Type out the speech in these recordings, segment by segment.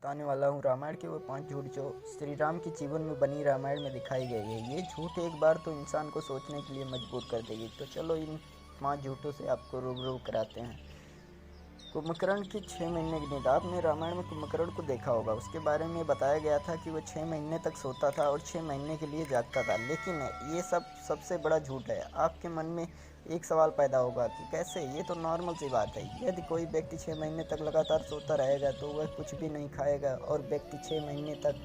बताने वाला हूँ रामायण के वो 5 झूठ जो श्री राम के जीवन में बनी रामायण में दिखाई गई है। ये झूठ एक बार तो इंसान को सोचने के लिए मजबूर कर देगी। तो चलो इन 5 झूठों से आपको रूबरू कराते हैं। कुंभकर्ण की 6 महीने की नींद। आपने रामायण में कुंभकर्ण को देखा होगा। उसके बारे में बताया गया था कि वो 6 महीने तक सोता था और 6 महीने के लिए जागता था। लेकिन ये सबसे बड़ा झूठ है। आपके मन में एक सवाल पैदा होगा कि कैसे, ये तो नॉर्मल सी बात है। यदि कोई व्यक्ति 6 महीने तक लगातार सोता रहेगा तो वह कुछ भी नहीं खाएगा, और व्यक्ति 6 महीने तक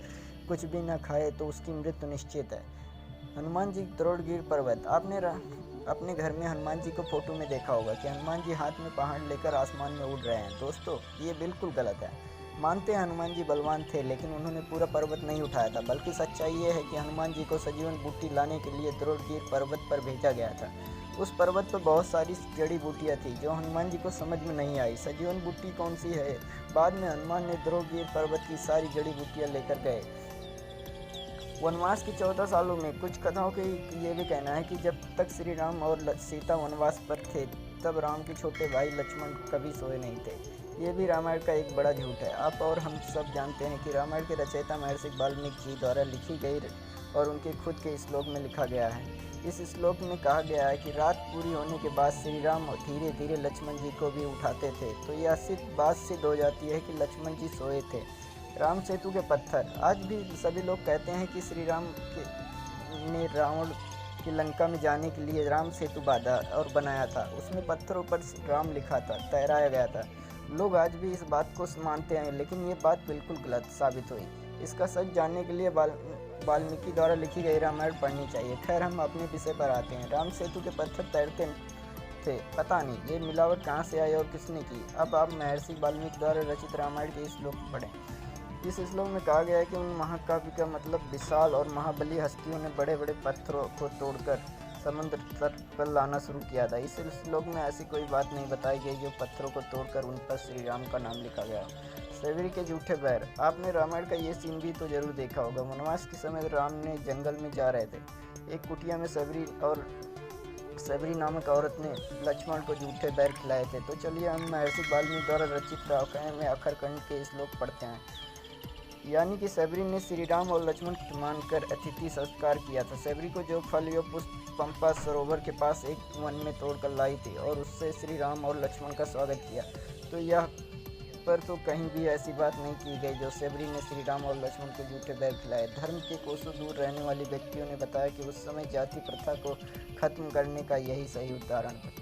कुछ भी न खाए तो उसकी मृत्यु निश्चित है। हनुमान जी द्रोणगिर पर्वत। आपने अपने घर में हनुमान जी को फोटो में देखा होगा कि हनुमान जी हाथ में पहाड़ लेकर आसमान में उड़ रहे हैं। दोस्तों, ये बिल्कुल गलत है। मानते हैं हनुमान जी बलवान थे, लेकिन उन्होंने पूरा पर्वत नहीं उठाया था। बल्कि सच्चाई ये है कि हनुमान जी को सजीवन बूटी लाने के लिए द्रोणगिर पर्वत पर भेजा गया था। उस पर्वत पर बहुत सारी जड़ी बूटियाँ थी जो हनुमान जी को समझ में नहीं आई। सजीवन बूटी कौन सी है? बाद में हनुमान ने द्रोणगिर पर्वत की सारी जड़ी बूटियाँ लेकर गए। वनवास के 14 सालों में कुछ कथाओं के ये भी कहना है कि जब तक श्री राम और सीता वनवास पर थे, तब राम के छोटे भाई लक्ष्मण कभी सोए नहीं थे। ये भी रामायण का एक बड़ा झूठ है। आप और हम सब जानते हैं कि रामायण के रचयिता महर्षि वाल्मीकि जी द्वारा लिखी गई और उनके खुद के श्लोक में लिखा गया है। इस श्लोक में कहा गया है कि रात पूरी होने के बाद श्री राम धीरे धीरे लक्ष्मण जी को भी उठाते थे। तो यह सिर्फ बात सिद्ध हो जाती है कि लक्ष्मण जी सोए थे। राम सेतु के पत्थर। आज भी सभी लोग कहते हैं कि श्री राम ने रावण की लंका में जाने के लिए राम सेतु बांधा और बनाया था। उसमें पत्थरों पर राम लिखा था, तैराया गया था। लोग आज भी इस बात को मानते हैं, लेकिन ये बात बिल्कुल गलत साबित हुई। इसका सच जानने के लिए वाल्मीकि द्वारा लिखी गई रामायण पढ़नी चाहिए। खैर, हम अपने विषय पर आते हैं। राम सेतु के पत्थर तैरते थे, पता नहीं ये मिलावट कहाँ से आई और किसने की। अब आप महर्षि वाल्मीकि द्वारा रचित रामायण के श्लोक पढ़ें। इस श्लोक में कहा गया है कि उन महाकाव्य का मतलब विशाल और महाबली हस्तियों ने बड़े बड़े पत्थरों को तोड़कर समुद्र तट पर लाना शुरू किया था। इस श्लोक में ऐसी कोई बात नहीं बताई गई जो पत्थरों को तोड़कर उन पर श्री राम का नाम लिखा गया। सबरी के झूठे बैर। आपने रामायण का ये सीन भी तो जरूर देखा होगा। वनवास के समय राम ने जंगल में जा रहे थे। एक कुटिया में सबरी नामक औरत ने लक्ष्मण को झूठे बैर खिलाए थे। तो चलिए हम महर्षि वाल्मीकि द्वारा रचित रामायण में अखरकंड के श्लोक पढ़ते हैं। यानी कि सबरी ने श्री राम और लक्ष्मण को मानकर अतिथि संस्कार किया था। सबरी को जो फल या पुष्प पंपा सरोवर के पास एक वन में तोड़कर लाई थी और उससे श्री राम और लक्ष्मण का स्वागत किया। तो यह पर तो कहीं भी ऐसी बात नहीं की गई जो सबरी ने श्री राम और लक्ष्मण को झूठे बैर खिलाए। धर्म के कोसों दूर रहने वाले व्यक्तियों ने बताया कि उस समय जाति प्रथा को खत्म करने का यही सही उदाहरण था।